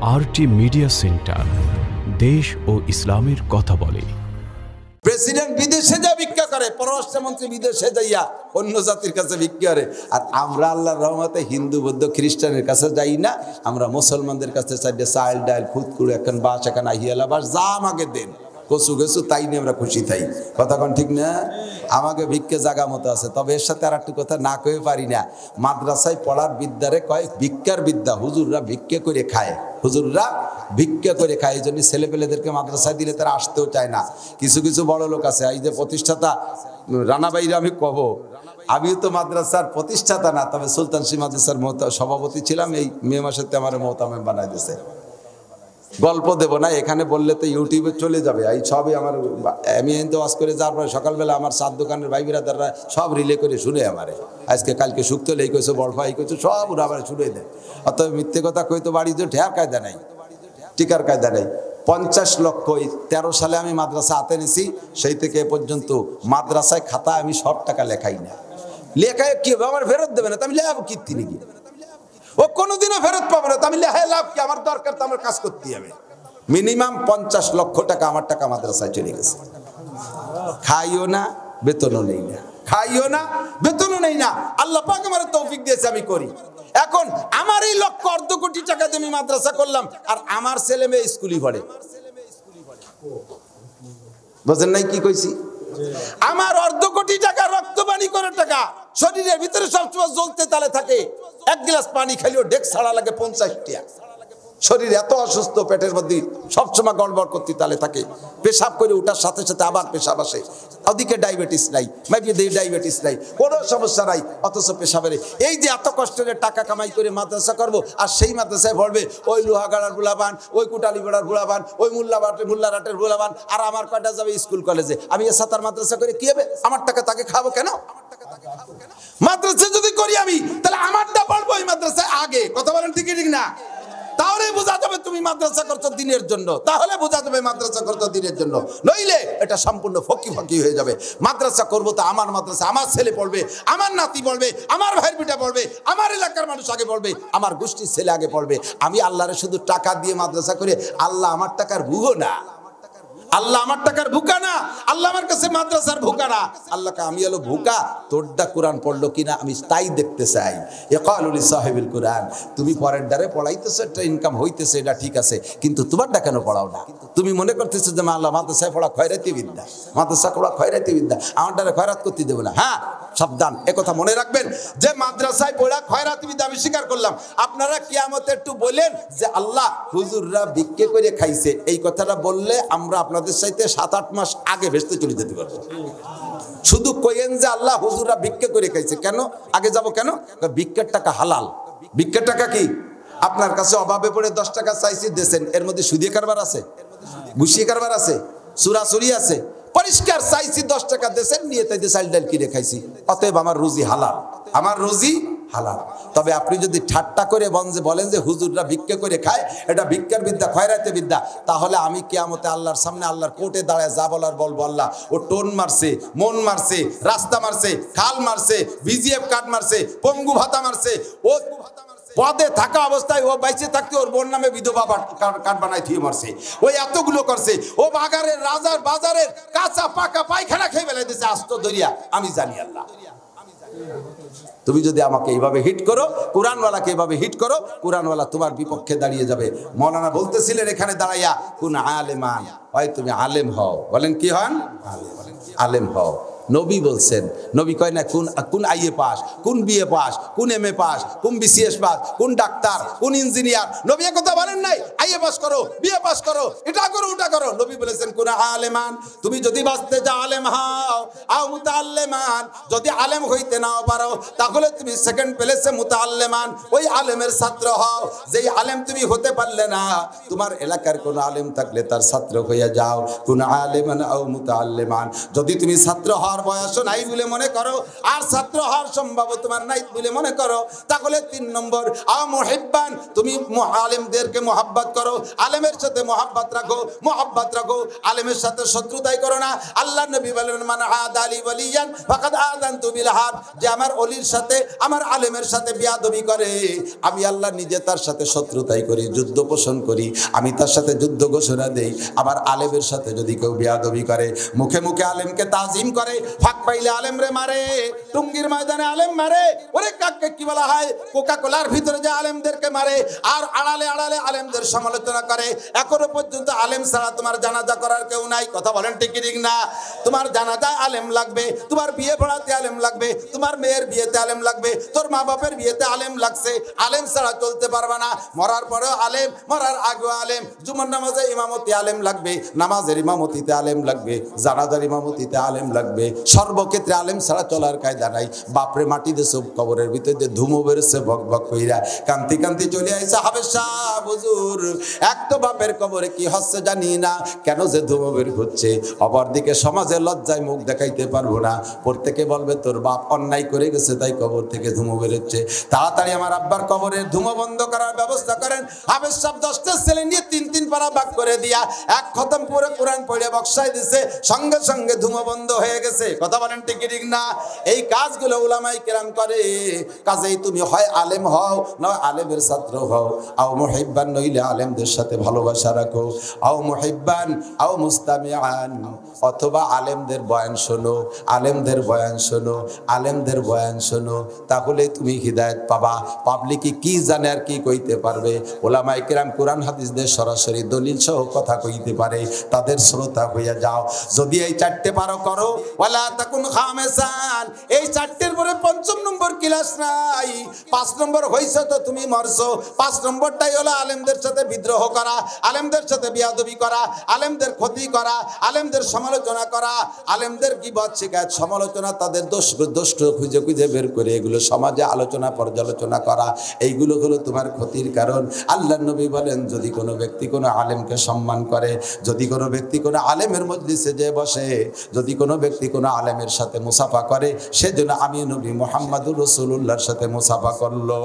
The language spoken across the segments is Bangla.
আরটি মিডিয়া সেন্টার, দেশ ও ইসলামের কথা বলে। প্রেসিডেন্ট বিদেশে যা ভিক্ষা করে, পররাষ্ট্রমন্ত্রী বিদেশে যাইয়া অন্য জাতির কাছে ভিক্ষা করে, আর আমরা আল্লাহর রহমতে হিন্দু বৌদ্ধ খ্রিস্টানের কাছে যাই না, আমরা মুসলমানদের কাছে চাইলে চাল ডাল ফুটকুড়ে এখন বাস এখন আহিয়ালা বাস যা আমাকে দেন কচু গেছু তাই নিয়ে আমরা খুশি থাই। কথা কোন ঠিক না? আমাকে ভিক্ষে জাগা মতো আছে। তবে এর সাথে আর একটু কথা না কয়ে পারি না, মাদ্রাসায় পড়ার বিদ্যারে কয় ভিক্ষার বিদ্যা। হুজুররা ভিক্ষে করে খায়, হুজুররা ভিক্ষা করে খায়। এই জন্য ছেলেপেলেদেরকে মাদ্রাসায় দিলে তারা আসতেও চায় না। কিছু কিছু বড় লোক আছে, এই যে প্রতিষ্ঠাতা রানাবাইরা, আমি কব আমিও তো মাদ্রাসার প্রতিষ্ঠাতা না, তবে সুলতান সি মাদ্রাসার সভাপতি ছিলাম। এই মে মাসেতে আমার মোহতামেম বানাই দিয়েছে। গল্প দেব না, এখানে বললে তো ইউটিউবে চলে যাবে। এই সবই আমার, আমি তো ওয়াজ করে যাওয়ার পরে সকালবেলা আমার সাত দোকানের ভাই বিরাদাররা সব রিলে করে শুনে আমারে, আজকে কালকে শুক্তো এই কইছো বড়ফা এই কইছো সব ওরা আবার শুনে দেয়। অত মিথ্যে কথা কই তো বাড়ি যে ঠেয়ার কায়দা নাই, টিকার কায়দা নেই। 50 লক্ষ 13 সালে আমি মাদ্রাসা হাতে নিছি, সেই থেকে এ পর্যন্ত মাদ্রাসায় খাতা আমি সব টাকা লেখাই না। লেখায় কি হবে? আমার ফেরত দেবে না, আমি লেখাবো কীর্তি নাকি? ও কোনোদিনও ফেরত পাবো না, আমি লেখায় লাভ কি? আমার দরকার তো আমার কাজ করতে হবে। মিনিমাম 50 লক্ষ টাকা আমার টাকা মাদ্রাসায় চলে গেছে। খাইও না, বেতনও নেই না, খাইও না, বেতনও নেই না। আল্লাহ পাক আমার তৌফিক দিয়েছে, আমি করি। এখন আমার এই লক্ষ অর্ধ কোটি টাকা দিয়ে আমি মাদ্রাসা করলাম, আর আমার ছেলে মেয়ে স্কুলই পড়ে। বুঝেন নাই কি কইছি? আমার অর্ধ কোটি টাকা রক্তবাণী করে টাকা শরীরের ভিতরে সবসময় জ্বলতে তালে থাকে। এক গ্লাস পানি খাইলেও ডেক ছাড়া লাগে 50 টাকা। শরীর এত অসুস্থ, পেটের মধ্যে সবসময় গড়বড় করতে তালে থাকে। পেশাব করে ওঠার সাথে সাথে আবার পেশাব আসে। ওদিকে ডায়াবেটিস নাই, ডায়াবেটিস নাই, কোনো সমস্যা নাই, অথচ পেশাবের। এই যে এত কষ্টের টাকা কামাই করে মাদ্রাসা করব, আর সেই মাদ্রাসায় পড়বে ওই লোহাগাড়ার বুলাবান, ওই কুটালিপাড়ার বুলাবান, ওই মোল্লারাটের বুলাবান, আর আমার কয়টা যাবে স্কুল কলেজে। আমি এ সাতার মাদ্রাসা করে কি হবে? আমার টাকা তাকে খাবো কেন? মাদ্রাসা যদি করি আমি, তাহলে আমারটা পড়বো ওই মাদ্রাসায় আগে। কথা বলেন ঠিক ঠিক না? তাহলে বোঝা যাবে তুমি মাদ্রাসা করছো দিনের জন্য, তাহলে বোঝা যাবে মাদ্রাসা করছো দিনের জন্য। নইলে এটা সম্পূর্ণ ফকি হয়ে যাবে। মাদ্রাসা করবো তো আমার মাদ্রাসা, আমার ছেলে পড়বে, আমার নাতি পড়বে, আমার ভাইয়ের বিটা পড়বে, আমার এলাকার মানুষ আগে পড়বে, আমার গোষ্ঠীর ছেলে আগে পড়বে। আমি আল্লাহরে শুধু টাকা দিয়ে মাদ্রাসা করে, আল্লাহ আমার টাকার ভুগো না, আল্লাহ আমার টাকার ভুকা না, আল্লাহ আমার কাছে মাদ্রাসার ভুকা না। আল্লাহকে আমি হলো ভুকা, তোরটা কোরআন পড়লো কিনা আমি তাই দেখতে চাই। ইয়াকালুলি সাহিবুল কোরআন, তুমি পরের দ্বারে পড়াইতেছো, একটা ইনকাম হইতেছে, এটা ঠিক আছে, কিন্তু তোমারটা কেন পড়াও না? তুমি মনে করতেছো যে আল্লাহ মাদ্রাসায় পড়া খয়রাতি বিদ্যা, মাদ্রাসা পড়া খয়রাতি বিদ্যা, আমার দ্বারা খয়রাত করতে দেবো না। হ্যাঁ, সাবধান, একথা মনে রাখবেন যে মাদ্রাসায় পড়া খয়রাতি বিদ্যা আমি স্বীকার করলাম। আপনারা কিয়ামতে একটু বলেন যে আল্লাহ হুজুররা ভিক্ষে করে খাইছে, এই কথাটা বললে আমরা আপনাদের সাথে 7-8 মাস আগে ভেস্তে চলে যেতে পারবো। শুধু কইেন যে আল্লাহ হুজুররা ভিক্ষে করে খাইছে, কেন আগে যাব কেন? ভিক্ষার টাকা হালাল। ভিক্ষার টাকা কি? আপনার কাছে অভাবে পড়ে 10 টাকা চাইছি দিয়েছেন, এর মধ্যে সুদিয়ে কারবার আছে, ঘুষিয়ে কারবার আছে, চুরাচুরি আছে। পরিষ্কার চাইছি 10 টাকা দিয়েছেন, নিয়ে তাই চাল ডাল কিনে খাইছি, অতএব আমার রুজি হালাল, আমার রুজি হালাল। তবে আপনি যদি ঠাট্টা করে বলেন যে হুজুররা ভিক্ষা করে খায়, এটা ভিক্ষার বিদ্যা, খয়রাতে বিদ্যা, তাহলে আমি কিয়ামতে আল্লাহর সামনে আল্লাহর কোর্টে দাঁড়ায় যা বলার বলবো, আল্লাহ ও টোন মারছে, মন মারছে, রাস্তা মারছে, খাল মারছে, বিজিএফ কার্ড মারছে, পঙ্গু ভাতা মারছে, ও পদে থাকা অবস্থায় ও বাইচে থাকতে ওর বোন নামে বিধবা কার্ড বানাই থিয়ে মারছে, ওই এতগুলো করছে, ও বাগারের রাজার বাজারের কাঁচা পাকা পায়খানা খেয়ে ফেলে দিয়েছে আস্ত দরিয়া। আমি জানি আল্লাহ। তুমি যদি আমাকে এইভাবে হিট করো, কোরআনওয়ালাকে এইভাবে হিট করো, কোরআনওয়ালা তোমার বিপক্ষে দাঁড়িয়ে যাবে। মৌলানা বলতেছিলেন এখানে দাঁড়াইয়া, কোন আলেমান হয়, তুমি আলেম হও। বলেন কি হন? আলেম হও। নবী বলছেন, নবী কয় না কোন আইএ পাস, কোন বিএ পাস, কোন এমএ পাস, কোন বিসিএস পাস, কোন ডাক্তার, কোন ইঞ্জিনিয়ার। নবী কথা বলেন নাই আইএ পাস করো, বিএ পাস করো, এটা করো, ওটা করো। নবী বলেছেন কোন আলেমান, তুমি যদি বাঁচতে চাও আলেম হও, আও মুতাআল্লিমান। যদি আলেম হইতে নাও পারো, তাহলে তুমি সেকেন্ড প্লেসে মুতাআল্লিমান, ওই আলেমের ছাত্র হও। যেই আলেম তুমি হতে পারলে না, তোমার এলাকার কোন আলেম থাকলে তার ছাত্র হইয়া যাও। কোন আলেমান আও মুতাআল্লিমান। যদি তুমি ছাত্র হওয়ার হওয়ার বয়সও নাই বলে মনে করো, আর ছাত্র হওয়ার সম্ভব তোমার নাই বলে মনে করো, তাহলে 3 নম্বর আও মুহিব্বান, তুমি আলেমদেরকে মোহাব্বত করো, আলেমের সাথে মোহাব্বত রাখো, আলেমের সাথে শত্রুতাই করো না। আল্লাহ নবী বলেন মান আদালি ওয়ালিয়ান ফাকাদ আযানতু বিল হারব, যে আমার ওলির সাথে আমার আলেমের সাথে বিয়াদবি করে, আমি আল্লাহ নিজে তার সাথে শত্রুতাই করি, যুদ্ধ পোষণ করি, আমি তার সাথে যুদ্ধ ঘোষণা দেই। আবার আলেমের সাথে যদি কেউ বিয়াদবি করে, মুখে মুখে আলেমকে তাজিম করে, ফাঁক পাইলে আলেমরে মারে, টুঙ্গির ময়দানে আলেম মারে, ওরে কাকে কি বলা হয়, কোকা কোলার ভিতরে যে আলেমদেরকে মারে, আর আড়ালে আড়ালে আলেমদের সমালোচনা করে, এখনো পর্যন্ত আলেম ছাড়া তোমার জানাজা করার কেউ নাই। কথা বলেন ঠিক ঠিক না? তোমার জানাজায় আলেম লাগবে, তোমার বিয়ে পড়াতে আলেম লাগবে, তোমার মেয়ের বিয়েতে আলেম লাগবে, তোর মা বাপের বিয়েতে আলেম লাগছে, আলেম ছাড়া চলতে পারবে না। মরার পরেও আলেম, মরার আগেও আলেম, জুমার নামাজে ইমামতি আলেম লাগবে, নামাজের ইমামতিতে আলেম লাগবে, জানাজার ইমামতিতে আলেম লাগবে, সর্বক্ষেত্রে আলেম ছাড়া চলার কায়দা নাই। বাপরে মাটি দেশ কবরের ভিতরে ধুমো বেরোচ্ছে বক বক কইরা, কান্তি কান্তি চলে আইছে হাফেজ সাহেব হুজুর, এক তো বাপের কবরে কি হচ্ছে জানি না, কেন যে ধুমো বের হচ্ছে, অপরদিকে সমাজে লজ্জায় মুখ দেখাইতে পারবো না, প্রত্যেকে বলবে তোর বাপ অন্যায় করে গেছে তাই কবর থেকে ধুমো বেরোচ্ছে, তাড়াতাড়ি আমার আব্বার কবরের ধুমো বন্ধ করার ব্যবস্থা করেন। হাফেজ সাহেব 10টা ছেলে নিয়ে 3 পারা ভাগ করে দিয়া এক খতম করে কোরআন পড়ে বক্সায় দিছে, সঙ্গে সঙ্গে ধুমো বন্ধ হয়ে গেছে। কথা বলেন ঠিক ঠিক না? এই কাজগুলো উলামায়ে কেরাম করে। কাজেই তুমি হয় আলেম হও, নয় আলেমের ছাত্র হও, আও মুহিব্বান, নইলে আলেমদের সাথে ভালোবাসা রাখো, আও মুহিব্বান আও মুস্তামিআন, অথবা আলেমদের বয়ান শোনো, আলেমদের বয়ান শোনো, আলেমদের বয়ান শোনো, তাহলে তুমি হিদায়াত পাবা। পাবলিকে কি জানে আর কি কইতে পারবে? উলামায়ে কেরাম কোরআন হাদিসদের সরাসরি দলিল সহ কথা কইতে পারে, তাদের শ্রোতা হইয়া যাও। যদি এই 4টে পারো করো, ওয়ালা তাকুন খামেসান, এই 4টের পরে 5ম নম্বর ক্লাস নাই। 5 নম্বর হইছে তো তুমি মরছো। 5 নম্বরটাই হলো আলেমদের সাথে বিদ্রোহ করা, আলেমদের সাথে বিয়াদবি করা, আলেমদের ক্ষতি করা, আলেমদের সমালোচনা করা, আলেমদের গীবত শিকায়ত সমালোচনা, তাদের দোষ খুঁজে খুঁজে বের করে এগুলো সমাজে আলোচনা পর্যালোচনা করা, এইগুলো হলো তোমার ক্ষতির কারণ। আল্লাহর নবী বলেন যদি কোনো ব্যক্তি কোনো আলেমকে সম্মান করে, যদি কোনো ব্যক্তি কোনো আলেমের মজলিসে যে বসে, যদি কোনো ব্যক্তি কোনো আলেমের সাথে মুসাফা করে, সেজন্য আমি নবী মুহাম্মদুর রাসূলুল্লাহর সাথে মুসাফা করলো।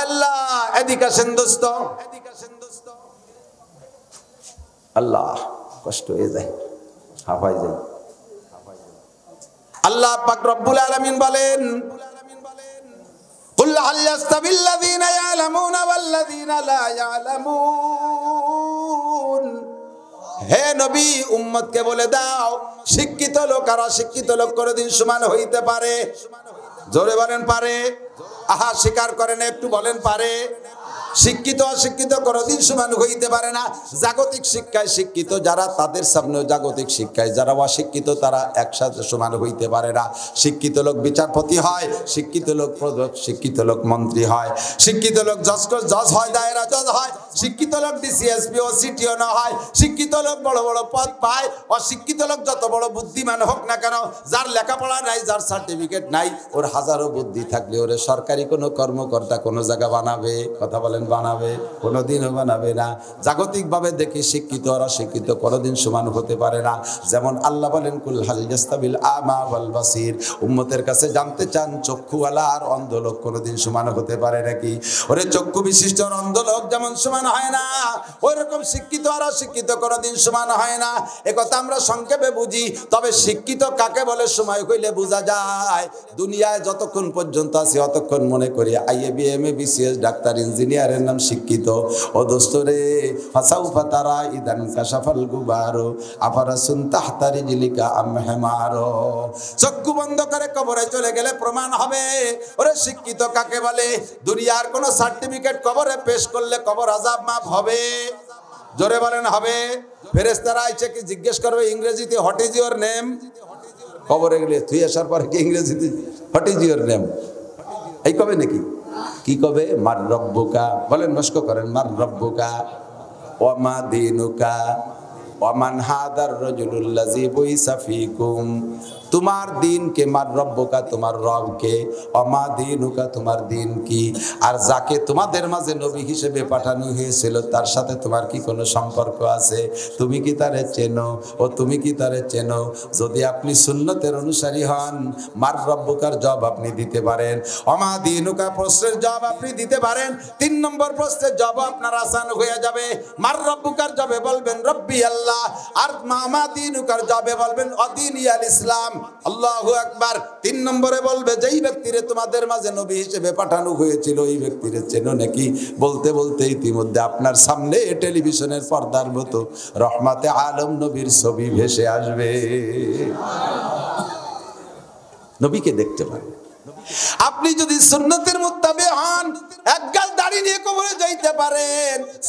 আল্লাহ এদিকে আসেন দোস্ত, আল্লাহ কষ্ট হয়ে যায়, হাফাই যায়। আল্লাহ পাক রব্বুল আলামিন বলেন কুল হাল ইয়াস্তাবিল্লাযীনা ইয়ালামুনা ওয়াল্লাযীনা লা ইয়ালামুন, হে নবী উম্মতকে বলে দাও শিক্ষিত লোক আর অশিক্ষিত লোক কোনদিন সমান হইতে পারে? জোরে বলেন পারে? আহা স্বীকার করেন একটু, বলেন পারে? শিক্ষিত অশিক্ষিত কোনদিন সমান হইতে পারে না। জাগতিক শিক্ষায় শিক্ষিত যারা, তাদের সামনে জাগতিক শিক্ষায় যারা অশিক্ষিত, তারা একসাথে সমান হইতে পারে না। শিক্ষিত লোক বিচারপতি হয়, শিক্ষিত লোক শিক্ষিত লোক মন্ত্রী হয়, শিক্ষিত লোক জজ হয়, দায়রা জজ হয়, শিক্ষিত লোক ডিসিএসপি ও সিটিও না হয়, শিক্ষিত লোক বড় বড় পদ পায়। অশিক্ষিত লোক যত বড় বুদ্ধিমান হোক না কেন, যার লেখাপড়া নাই, যার সার্টিফিকেট নাই, ওর হাজারো বুদ্ধি থাকলে ওরে সরকারি কোনো কর্মকর্তা কোনো জায়গা বানাবে? কথা বলেন বানাবে? কোনোদিনও বানাবে না। জাগতিকভাবে দেখি শিক্ষিত আর অশিক্ষিত কোনোদিন সমান হতে পারে না। যেমন আল্লাহ বলেন কুল হাল ইয়াস্তাবিল আমা ওয়াল বাসির, উম্মতের কাছে জানতে চান চক্ষুওয়ালা আর অন্ধ লোক কোনোদিন সমান হতে পারে নাকি? ওরে চক্ষু বিশিষ্ট আর অন্ধ লোক যেমন সমান হয় না, ওই রকম শিক্ষিত আর অশিক্ষিত কোনোদিন সমান হয় না। একথা আমরা সংক্ষেপে বুঝি। তবে শিক্ষিত কাকে বলে সময় হইলে বোঝা যায়। দুনিয়ায় যতক্ষণ পর্যন্ত আছি অতক্ষণ মনে করি আইএবি এমএ বিসিএস ডাক্তার ইঞ্জিনিয়ার এর নাম শিক্ষিত। ও দোস্তরে ফাসাউফা তারা ইদান কাশাফাল গুবারো আফারাসুন তাহতা রিজলিকা আম হিমারো, চক্ষু বন্ধ করে কবরে চলে গেলে প্রমাণ হবে ওরে শিক্ষিত কাকে বলে। দুনিয়ার কোন সার্টিফিকেট কবরে পেশ করলে কবর আযাব মাফ হবে? জোরে বলেন হবে? ফেরেশতারা আইছে কি জিজ্ঞেস করবে ইংরেজিতে হোয়াট ইজ ইওর নেম? কবরে গেলে তুই আসার পরে কি ইংরেজিতে হোয়াট ইজ ইওর নেম এই কবে নাকি? কি কবে? মার রব্বুকা, বলেন মস্ক করেন, মার রব্বুকা ওয়া মা দীনুকা ওয়ামান হাদার রাজুলুল্লাযী বুইসা ফীকুম, তোমার দিন কে, মার রব্বুকা তোমার রবকে, ওমা দীনুকা তোমার দিন কি, আর যাকে তোমাদের মাঝে নবী হিসেবে পাঠানো হয়েছিল তার সাথে তোমার কি কোনো সম্পর্ক আছে? তুমি কি তারে চেনো? ও তুমি কি তারে চেনো? যদি আপনি সুন্নতের অনুসারী হন, মার রব্বুকার জবাব আপনি দিতে পারেন, ওমা দীনুকা প্রশ্নের জবাব আপনি দিতে পারেন। 3 নম্বর প্রশ্নের জবাব আপনার আসান হয়ে যাবে। মার রব্বুকার জবাবে বলবেন রব্বি আল্লাহ, আর মামা দীনুকার জবাবে বলবেন অদীনিয়াল ইসলাম। আল্লাহু আকবার। 3 নম্বরে বলবে যেই ব্যক্তিরে তোমাদের মাঝে নবী হিসেবে পাঠানো হয়েছিল ওই ব্যক্তিরে চেনো নাকি? বলতে বলতে ইতিমধ্যে আপনার সামনে টেলিভিশনের পর্দার মতো রহমাতে আলম নবীর ছবি ভেসে আসবে, নবীকে দেখতে পারবে। আপনি যদি সুন্নতের মুত্তাবি হন, একগাল দাড়ি নিয়ে কবরে যাইতে পারেন।